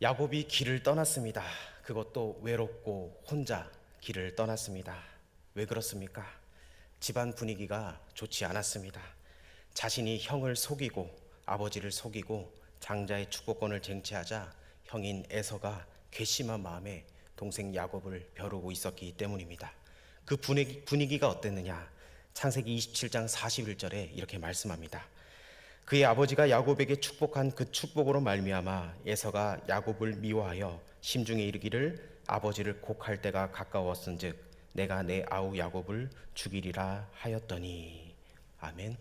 야곱이 길을 떠났습니다. 그것도 외롭고 혼자 길을 떠났습니다. 왜 그렇습니까? 집안 분위기가 좋지 않았습니다. 자신이 형을 속이고 아버지를 속이고 장자의 축복권을 쟁취하자 형인 에서가 괘씸한 마음에 동생 야곱을 벼르고 있었기 때문입니다. 그 분위기가 어땠느냐? 창세기 27장 41절에 이렇게 말씀합니다. 그의 아버지가 야곱에게 축복한 그 축복으로 말미암아 에서가 야곱을 미워하여 심중에 이르기를 아버지를 곡할 때가 가까웠은즉 내가 내 아우 야곱을 죽이리라 하였더니. 아멘.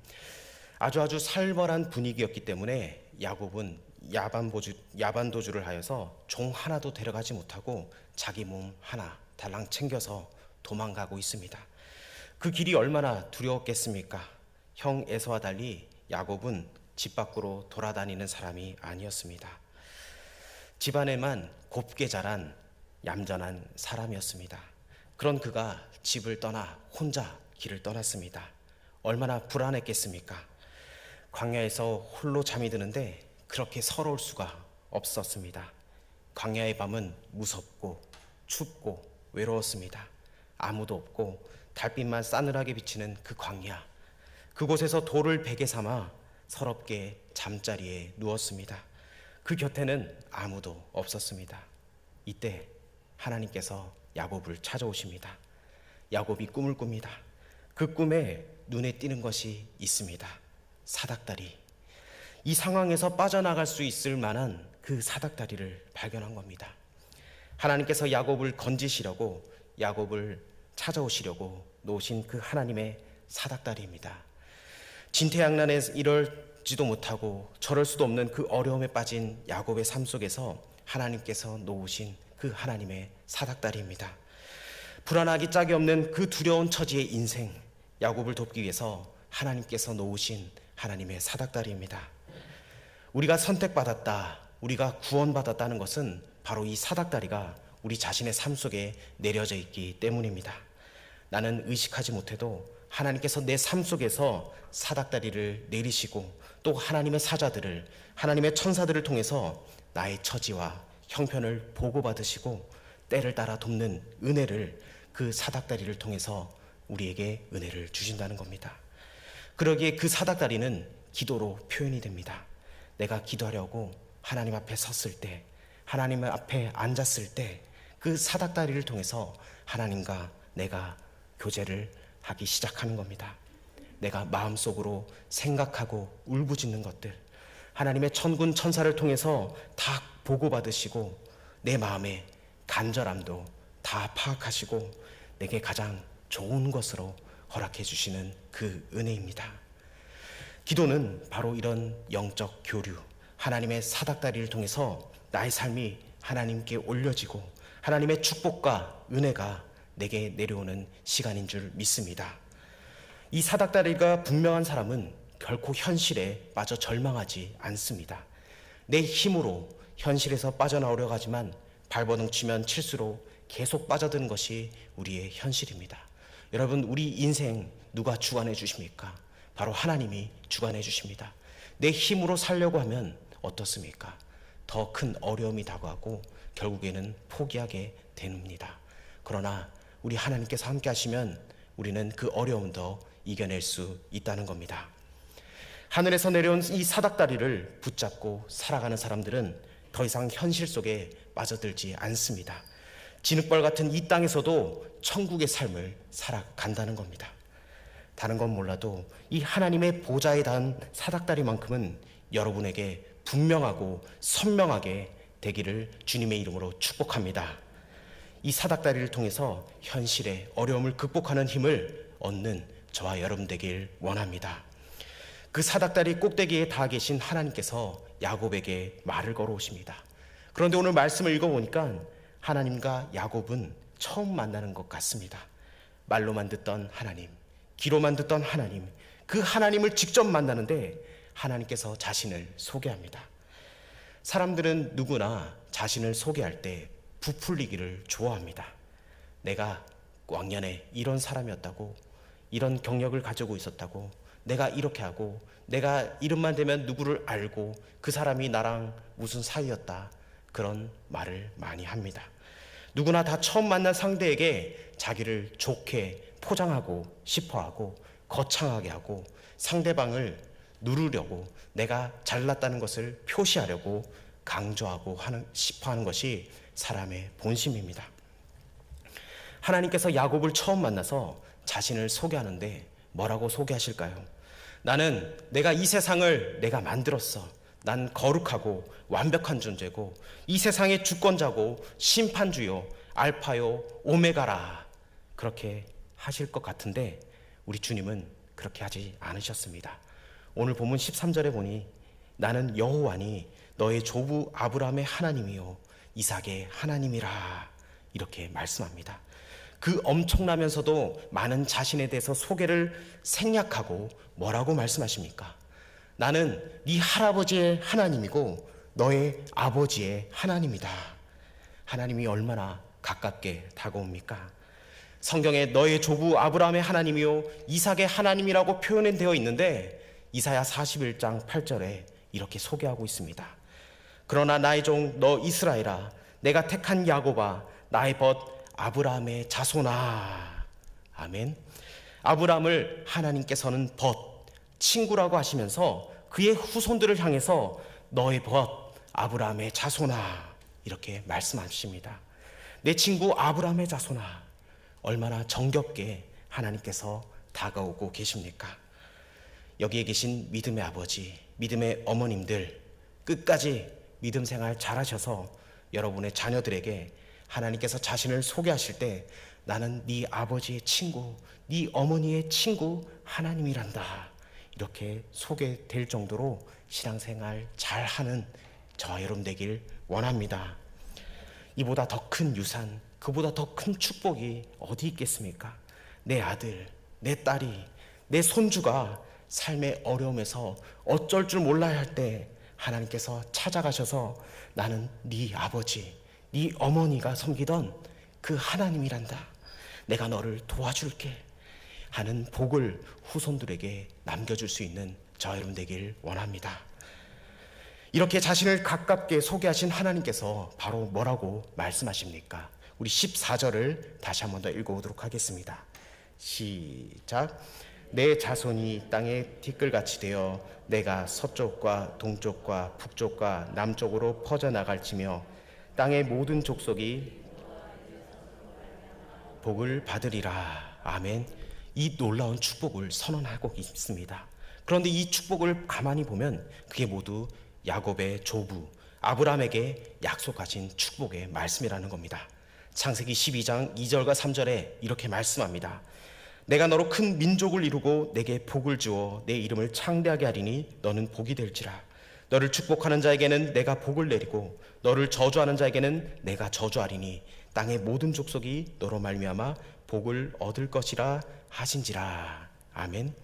아주 살벌한 분위기였기 때문에 야곱은 야반도주를 하여서 종 하나도 데려가지 못하고 자기 몸 하나 달랑 챙겨서 도망가고 있습니다. 그 길이 얼마나 두려웠겠습니까? 형 에서와 달리 야곱은 집 밖으로 돌아다니는 사람이 아니었습니다. 집안에만 곱게 자란 얌전한 사람이었습니다. 그런 그가 집을 떠나 혼자 길을 떠났습니다. 얼마나 불안했겠습니까? 광야에서 홀로 잠이 드는데 그렇게 서러울 수가 없었습니다. 광야의 밤은 무섭고 춥고 외로웠습니다. 아무도 없고 달빛만 싸늘하게 비치는 그 광야, 그곳에서 돌을 베개 삼아 서럽게 잠자리에 누웠습니다. 그 곁에는 아무도 없었습니다. 이때 하나님께서 야곱을 찾아오십니다. 야곱이 꿈을 꿉니다. 그 꿈에 눈에 띄는 것이 있습니다. 사닥다리. 이 상황에서 빠져나갈 수 있을 만한 그 사닥다리를 발견한 겁니다. 하나님께서 야곱을 건지시려고, 야곱을 찾아오시려고 놓으신 그 하나님의 사닥다리입니다. 진퇴양난에 이럴지도 못하고 저럴 수도 없는 그 어려움에 빠진 야곱의 삶 속에서 하나님께서 놓으신 그 하나님의 사닥다리입니다. 불안하기 짝이 없는 그 두려운 처지의 인생, 야곱을 돕기 위해서 하나님께서 놓으신 하나님의 사닥다리입니다. 우리가 선택받았다, 우리가 구원받았다는 것은 바로 이 사닥다리가 우리 자신의 삶 속에 내려져 있기 때문입니다. 나는 의식하지 못해도 하나님께서 내 삶 속에서 사닥다리를 내리시고 또 하나님의 사자들을, 하나님의 천사들을 통해서 나의 처지와 형편을 보고받으시고 때를 따라 돕는 은혜를, 그 사닥다리를 통해서 우리에게 은혜를 주신다는 겁니다. 그러기에 그 사닥다리는 기도로 표현이 됩니다. 내가 기도하려고 하나님 앞에 섰을 때, 하나님 앞에 앉았을 때 그 사닥다리를 통해서 하나님과 내가 교제를 하기 시작하는 겁니다. 내가 마음속으로 생각하고 울부짖는 것들, 하나님의 천군 천사를 통해서 다 보고받으시고 내 마음의 간절함도 다 파악하시고 내게 가장 좋은 것으로 허락해 주시는 그 은혜입니다. 기도는 바로 이런 영적 교류, 하나님의 사닥다리를 통해서 나의 삶이 하나님께 올려지고 하나님의 축복과 은혜가 내게 내려오는 시간인 줄 믿습니다. 이 사닥다리가 분명한 사람은 결코 현실에 빠져 절망하지 않습니다. 내 힘으로 현실에서 빠져나오려고 하지만 발버둥 치면 칠수록 계속 빠져드는 것이 우리의 현실입니다. 여러분, 우리 인생 누가 주관해 주십니까? 바로 하나님이 주관해 주십니다. 내 힘으로 살려고 하면 어떻습니까? 더 큰 어려움이 다가오고 결국에는 포기하게 됩니다. 그러나 우리 하나님께서 함께 하시면 우리는 그 어려움도 이겨낼 수 있다는 겁니다. 하늘에서 내려온 이 사닥다리를 붙잡고 살아가는 사람들은 더 이상 현실 속에 빠져들지 않습니다. 진흙벌 같은 이 땅에서도 천국의 삶을 살아간다는 겁니다. 다른 건 몰라도 이 하나님의 보좌에 닿은 사닥다리만큼은 여러분에게 분명하고 선명하게 되기를 주님의 이름으로 축복합니다. 이 사닥다리를 통해서 현실의 어려움을 극복하는 힘을 얻는 저와 여러분 되길 원합니다. 그 사닥다리 꼭대기에 닿아 계신 하나님께서 야곱에게 말을 걸어오십니다. 그런데 오늘 말씀을 읽어보니까 하나님과 야곱은 처음 만나는 것 같습니다. 말로만 듣던 하나님, 귀로만 듣던 하나님, 그 하나님을 직접 만나는데 하나님께서 자신을 소개합니다. 사람들은 누구나 자신을 소개할 때 부풀리기를 좋아합니다. 내가 왕년에 이런 사람이었다고, 이런 경력을 가지고 있었다고, 내가 이렇게 하고, 내가 이름만 대면 누구를 알고 그 사람이 나랑 무슨 사이였다, 그런 말을 많이 합니다. 누구나 다 처음 만난 상대에게 자기를 좋게 포장하고 싶어하고 거창하게 하고 상대방을 누르려고 내가 잘났다는 것을 표시하려고 강조하고 싶어하는 것이 사람의 본심입니다. 하나님께서 야곱을 처음 만나서 자신을 소개하는데 뭐라고 소개하실까요? 나는 내가 이 세상을 내가 만들었어. 난 거룩하고 완벽한 존재고 이 세상의 주권자고 심판주요 알파요 오메가라. 그렇게 하실 것 같은데 우리 주님은 그렇게 하지 않으셨습니다. 오늘 본문 13절에 보니 나는 여호와니 너의 조부 아브라함의 하나님이요 이삭의 하나님이라 이렇게 말씀합니다. 그 엄청나면서도 많은 자신에 대해서 소개를 생략하고 뭐라고 말씀하십니까? 나는 네 할아버지의 하나님이고 너의 아버지의 하나님이다. 하나님이 얼마나 가깝게 다가옵니까? 성경에 너의 조부 아브라함의 하나님이요 이삭의 하나님이라고 표현되어 있는데 이사야 41장 8절에 이렇게 소개하고 있습니다. 그러나 나의 종 너 이스라엘아 내가 택한 야곱아 나의 벗 아브라함의 자손아. 아멘. 아브라함을 하나님께서는 벗 친구라고 하시면서 그의 후손들을 향해서 너의 벗 아브라함의 자손아 이렇게 말씀하십니다. 내 친구 아브라함의 자손아, 얼마나 정겹게 하나님께서 다가오고 계십니까? 여기에 계신 믿음의 아버지, 믿음의 어머님들 끝까지 믿음 생활 잘하셔서 여러분의 자녀들에게 하나님께서 자신을 소개하실 때 나는 네 아버지의 친구, 네 어머니의 친구 하나님이란다 이렇게 소개될 정도로 신앙생활 잘하는 저와 여러분 되길 원합니다. 이보다 더 큰 유산, 그보다 더 큰 축복이 어디 있겠습니까? 내 아들, 내 딸이, 내 손주가 삶의 어려움에서 어쩔 줄 몰라야 할 때 하나님께서 찾아가셔서 나는 네 아버지, 네 어머니가 섬기던 그 하나님이란다. 내가 너를 도와줄게 하는 복을 후손들에게 남겨줄 수 있는 저와 여러분 되길 원합니다. 이렇게 자신을 가깝게 소개하신 하나님께서 바로 뭐라고 말씀하십니까? 우리 14절을 다시 한 번 더 읽어보도록 하겠습니다. 시작. 내 자손이 땅에 티끌같이 되어 내가 서쪽과 동쪽과 북쪽과 남쪽으로 퍼져나갈지며 땅의 모든 족속이 복을 받으리라. 아멘. 이 놀라운 축복을 선언하고 있습니다. 그런데 이 축복을 가만히 보면 그게 모두 야곱의 조부 아브라함에게 약속하신 축복의 말씀이라는 겁니다. 창세기 12장 2절과 3절에 이렇게 말씀합니다. 내가 너로 큰 민족을 이루고 내게 복을 주어 내 이름을 창대하게 하리니 너는 복이 될지라. 너를 축복하는 자에게는 내가 복을 내리고 너를 저주하는 자에게는 내가 저주하리니 땅의 모든 족속이 너로 말미암아 복을 얻을 것이라 하신지라. 아멘.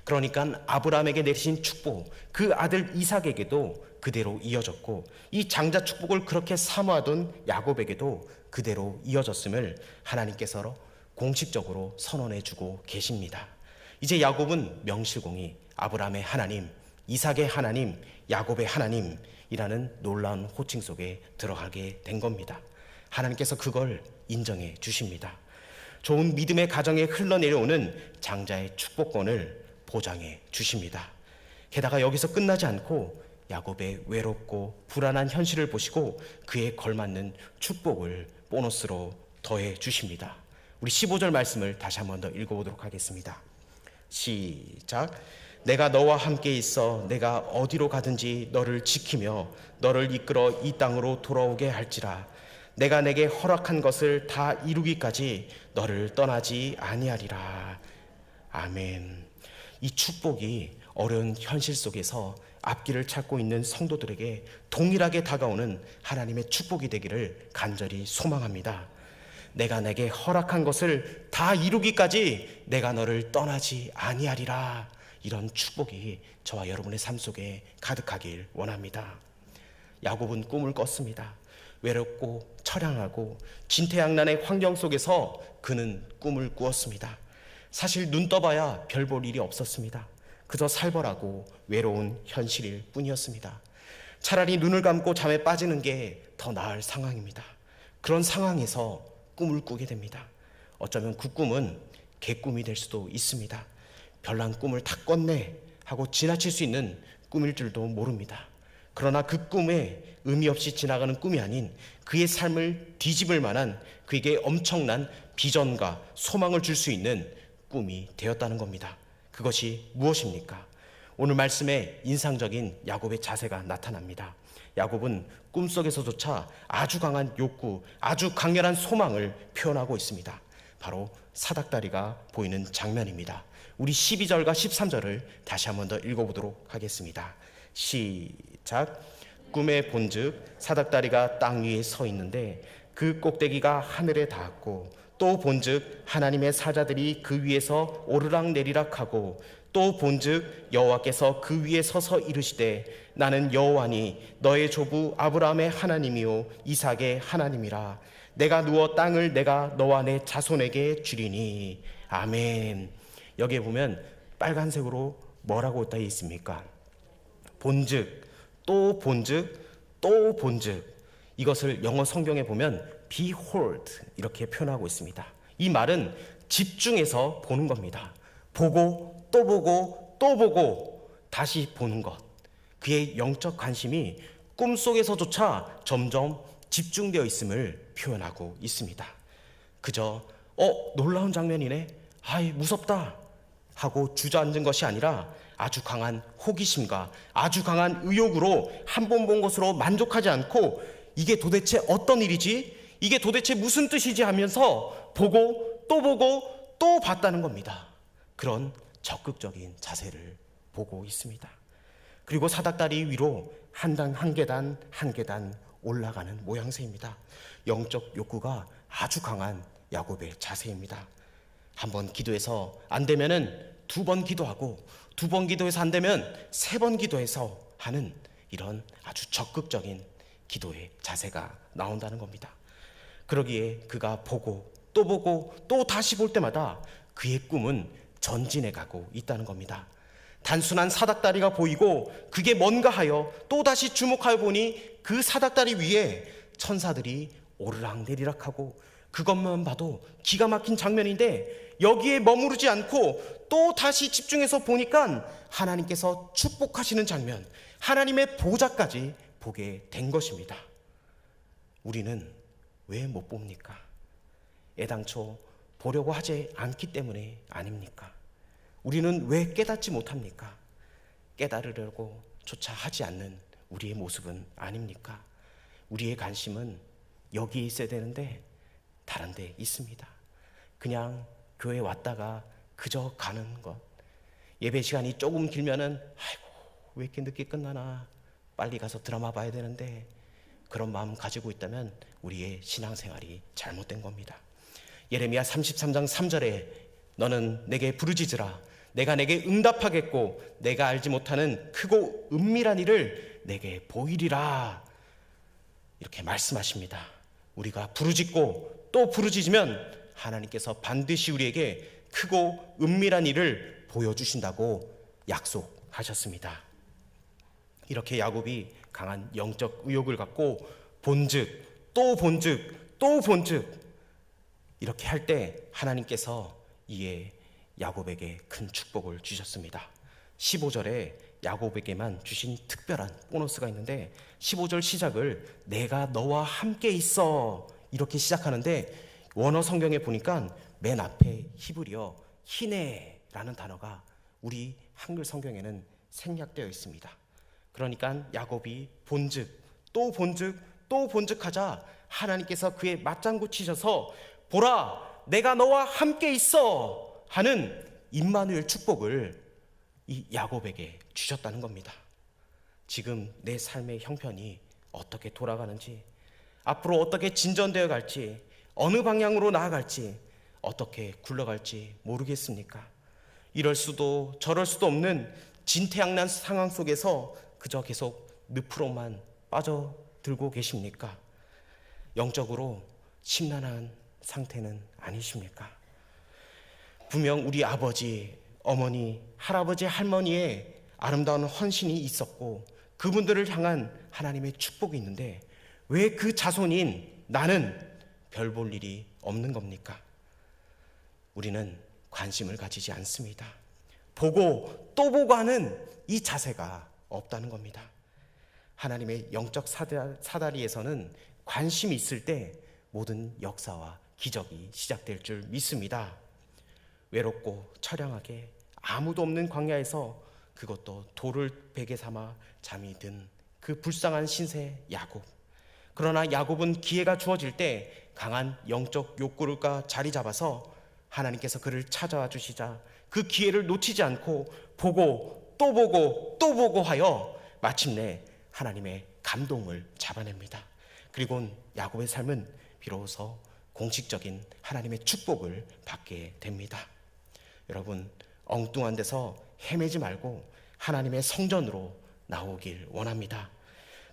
그러니까 아브라함에게 내리신 축복 그 아들 이삭에게도 그대로 이어졌고 이 장자 축복을 그렇게 사모하던 야곱에게도 그대로 이어졌음을 하나님께서 공식적으로 선언해주고 계십니다. 이제 야곱은 명실공히 아브라함의 하나님, 이삭의 하나님, 야곱의 하나님이라는 놀라운 호칭 속에 들어가게 된 겁니다. 하나님께서 그걸 인정해 주십니다. 좋은 믿음의 가정에 흘러내려오는 장자의 축복권을 보장해 주십니다. 게다가 여기서 끝나지 않고 야곱의 외롭고 불안한 현실을 보시고 그에 걸맞는 축복을 보너스로 더해 주십니다. 우리 15절 말씀을 다시 한 번 더 읽어보도록 하겠습니다. 시작. 내가 너와 함께 있어 내가 어디로 가든지 너를 지키며 너를 이끌어 이 땅으로 돌아오게 할지라. 내가 내게 허락한 것을 다 이루기까지 너를 떠나지 아니하리라. 아멘. 이 축복이 어려운 현실 속에서 앞길을 찾고 있는 성도들에게 동일하게 다가오는 하나님의 축복이 되기를 간절히 소망합니다. 내가 내게 허락한 것을 다 이루기까지 내가 너를 떠나지 아니하리라. 이런 축복이 저와 여러분의 삶 속에 가득하길 원합니다. 야곱은 꿈을 꿨습니다. 외롭고 처량하고 진퇴양난의 환경 속에서 그는 꿈을 꾸었습니다. 사실 눈 떠봐야 별 볼 일이 없었습니다. 그저 살벌하고 외로운 현실일 뿐이었습니다. 차라리 눈을 감고 잠에 빠지는 게 더 나을 상황입니다. 그런 상황에서 꿈을 꾸게 됩니다. 어쩌면 그 꿈은 개꿈이 될 수도 있습니다. 별난 꿈을 다 꿨네 하고 지나칠 수 있는 꿈일 줄도 모릅니다. 그러나 그 꿈에 의미 없이 지나가는 꿈이 아닌 그의 삶을 뒤집을 만한 그에게 엄청난 비전과 소망을 줄 수 있는 꿈이 되었다는 겁니다. 그것이 무엇입니까? 오늘 말씀에 인상적인 야곱의 자세가 나타납니다. 야곱은 꿈속에서조차 아주 강한 욕구, 아주 강렬한 소망을 표현하고 있습니다. 바로 사닥다리가 보이는 장면입니다. 우리 12절과 13절을 다시 한 번 더 읽어보도록 하겠습니다. 시작. 꿈에 본즉 사닥다리가 땅 위에 서 있는데 그 꼭대기가 하늘에 닿았고, 또 본즉 하나님의 사자들이 그 위에서 오르락내리락하고, 또 본즉 여호와께서 그 위에 서서 이르시되 나는 여호와니 너의 조부 아브라함의 하나님이요 이삭의 하나님이라. 내가 누워 땅을 내가 너와 내 자손에게 주리니. 아멘. 여기에 보면 빨간색으로 뭐라고 써 있습니까? 본즉, 또 본즉, 또 본즉. 이것을 영어 성경에 보면 behold 이렇게 표현하고 있습니다. 이 말은 집중해서 보는 겁니다. 보고 또 보고 또 보고 다시 보는 것. 그의 영적 관심이 꿈속에서조차 점점 집중되어 있음을 표현하고 있습니다. 그저 놀라운 장면이네, 아이 무섭다 하고 주저앉은 것이 아니라 아주 강한 호기심과 아주 강한 의욕으로 한 번 본 것으로 만족하지 않고 이게 도대체 어떤 일이지? 이게 도대체 무슨 뜻이지? 하면서 보고 또 봤다는 겁니다. 그런 적극적인 자세를 보고 있습니다. 그리고 사닥다리 위로 한 계단 한 계단 올라가는 모양새입니다. 영적 욕구가 아주 강한 야곱의 자세입니다. 한 번 기도해서 안 되면은 두 번 기도하고, 두 번 기도해서 안 되면 세 번 기도해서 하는 이런 아주 적극적인 기도의 자세가 나온다는 겁니다. 그러기에 그가 보고 또 다시 볼 때마다 그의 꿈은 전진해 가고 있다는 겁니다. 단순한 사닥다리가 보이고 그게 뭔가 하여 또다시 주목하여 보니 그 사닥다리 위에 천사들이 오르락내리락하고, 그것만 봐도 기가 막힌 장면인데 여기에 머무르지 않고 또 다시 집중해서 보니까 하나님께서 축복하시는 장면, 하나님의 보좌까지 보게 된 것입니다. 우리는 왜 못 봅니까? 애당초 보려고 하지 않기 때문에 아닙니까? 우리는 왜 깨닫지 못합니까? 깨달으려고 조차 하지 않는 우리의 모습은 아닙니까? 우리의 관심은 여기에 있어야 되는데 다른 데 있습니다. 그냥 교회 왔다가 그저 가는 것. 예배 시간이 조금 길면은 아이고 왜 이렇게 늦게 끝나나, 빨리 가서 드라마 봐야 되는데, 그런 마음 가지고 있다면 우리의 신앙생활이 잘못된 겁니다. 예레미야 33장 3절에 너는 내게 부르짖으라, 내가 내게 응답하겠고 내가 알지 못하는 크고 은밀한 일을 내게 보이리라, 이렇게 말씀하십니다. 우리가 부르짖고 또 부르짖으면 하나님께서 반드시 우리에게 크고 은밀한 일을 보여주신다고 약속하셨습니다. 이렇게 야곱이 강한 영적 의욕을 갖고 본즉 또 본즉 또 본즉 이렇게 할 때 하나님께서 이에 야곱에게 큰 축복을 주셨습니다. 15절에 야곱에게만 주신 특별한 보너스가 있는데 15절 시작을 내가 너와 함께 있어 이렇게 시작하는데, 원어 성경에 보니까 맨 앞에 히브리어 히네라는 단어가 우리 한글 성경에는 생략되어 있습니다. 그러니까 야곱이 본즉 또 본즉 또 본즉 하자 하나님께서 그의 맞장구 치셔서 보라 내가 너와 함께 있어 하는 임마누엘 축복을 이 야곱에게 주셨다는 겁니다. 지금 내 삶의 형편이 어떻게 돌아가는지, 앞으로 어떻게 진전되어 갈지, 어느 방향으로 나아갈지, 어떻게 굴러갈지 모르겠습니까? 이럴 수도 저럴 수도 없는 진퇴양난 상황 속에서 그저 계속 늪으로만 빠져들고 계십니까? 영적으로 심란한 상태는 아니십니까? 분명 우리 아버지, 어머니, 할아버지, 할머니의 아름다운 헌신이 있었고 그분들을 향한 하나님의 축복이 있는데 왜 그 자손인 나는 별 볼 일이 없는 겁니까? 우리는 관심을 가지지 않습니다. 보고 또 보고 하는 이 자세가 없다는 겁니다. 하나님의 영적 사다리에서는 관심이 있을 때 모든 역사와 기적이 시작될 줄 믿습니다. 외롭고 처량하게 아무도 없는 광야에서 그것도 돌을 베개 삼아 잠이 든 그 불쌍한 신세 야곱. 그러나 야곱은 기회가 주어질 때 강한 영적 욕구가 자리 잡아서 하나님께서 그를 찾아와 주시자 그 기회를 놓치지 않고 보고 또 보고 또 보고 하여 마침내 하나님의 감동을 잡아냅니다. 그리고 야곱의 삶은 비로소 공식적인 하나님의 축복을 받게 됩니다. 여러분, 엉뚱한 데서 헤매지 말고 하나님의 성전으로 나오길 원합니다.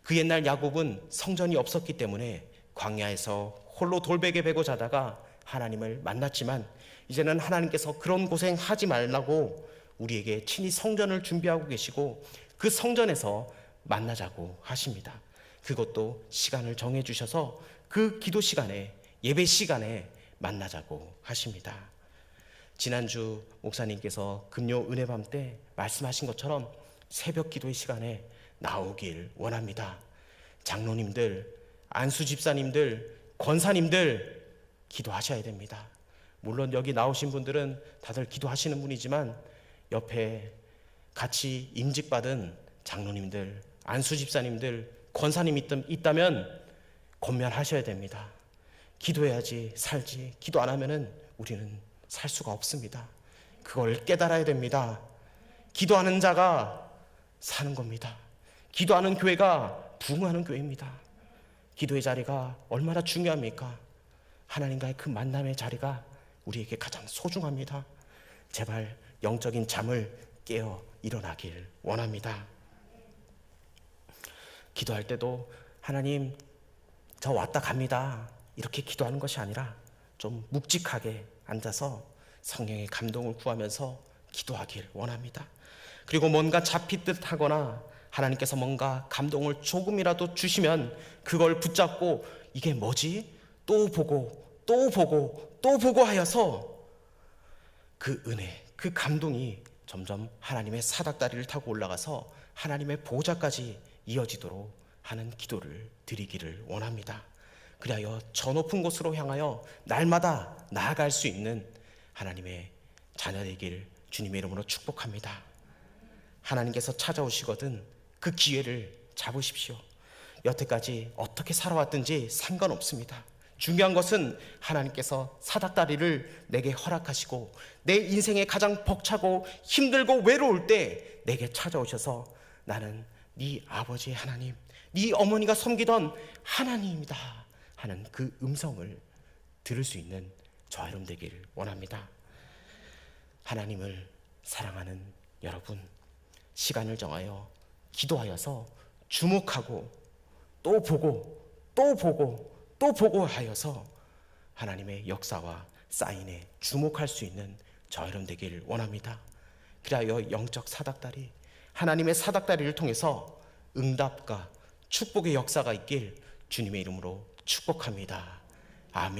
그 옛날 야곱은 성전이 없었기 때문에 광야에서 홀로 돌베개 베고 자다가 하나님을 만났지만 이제는 하나님께서 그런 고생하지 말라고 우리에게 친히 성전을 준비하고 계시고 그 성전에서 만나자고 하십니다. 그것도 시간을 정해 주셔서 그 기도 시간에, 예배 시간에 만나자고 하십니다. 지난주 목사님께서 금요 은혜밤 때 말씀하신 것처럼 새벽 기도의 시간에 나오길 원합니다. 장로님들, 안수 집사님들, 권사님들 기도하셔야 됩니다. 물론 여기 나오신 분들은 다들 기도하시는 분이지만 옆에 같이 임직받은 장로님들, 안수 집사님들, 권사님 있다면 권면하셔야 됩니다. 기도해야지 살지, 기도 안 하면은 우리는 살 수가 없습니다. 그걸 깨달아야 됩니다. 기도하는 자가 사는 겁니다. 기도하는 교회가 부흥하는 교회입니다. 기도의 자리가 얼마나 중요합니까? 하나님과의 그 만남의 자리가 우리에게 가장 소중합니다. 제발 영적인 잠을 깨어 일어나길 원합니다. 기도할 때도 하나님 저 왔다 갑니다 이렇게 기도하는 것이 아니라 좀 묵직하게 앉아서 성령의 감동을 구하면서 기도하길 원합니다. 그리고 뭔가 잡히듯 하거나 하나님께서 뭔가 감동을 조금이라도 주시면 그걸 붙잡고 이게 뭐지? 또 보고 또 보고 또 보고 하여서 그 은혜, 그 감동이 점점 하나님의 사닥다리를 타고 올라가서 하나님의 보좌까지 이어지도록 하는 기도를 드리기를 원합니다. 그리하여 저 높은 곳으로 향하여 날마다 나아갈 수 있는 하나님의 자녀 되길 주님의 이름으로 축복합니다. 하나님께서 찾아오시거든 그 기회를 잡으십시오. 여태까지 어떻게 살아왔든지 상관없습니다. 중요한 것은 하나님께서 사닥다리를 내게 허락하시고 내 인생에 가장 벅차고 힘들고 외로울 때 내게 찾아오셔서 나는 네 아버지의 하나님, 네 어머니가 섬기던 하나님이다 하는 그 음성을 들을 수 있는 저와 여러분 되기를 원합니다. 하나님을 사랑하는 여러분, 시간을 정하여 기도하여서 주목하고 또 보고 또 보고 또 보고 하여서 하나님의 역사와 사인에 주목할 수 있는 저와 여러분 되기를 원합니다. 그리하여 영적 사닥다리, 하나님의 사닥다리를 통해서 응답과 축복의 역사가 있길 주님의 이름으로 축복합니다. 아멘.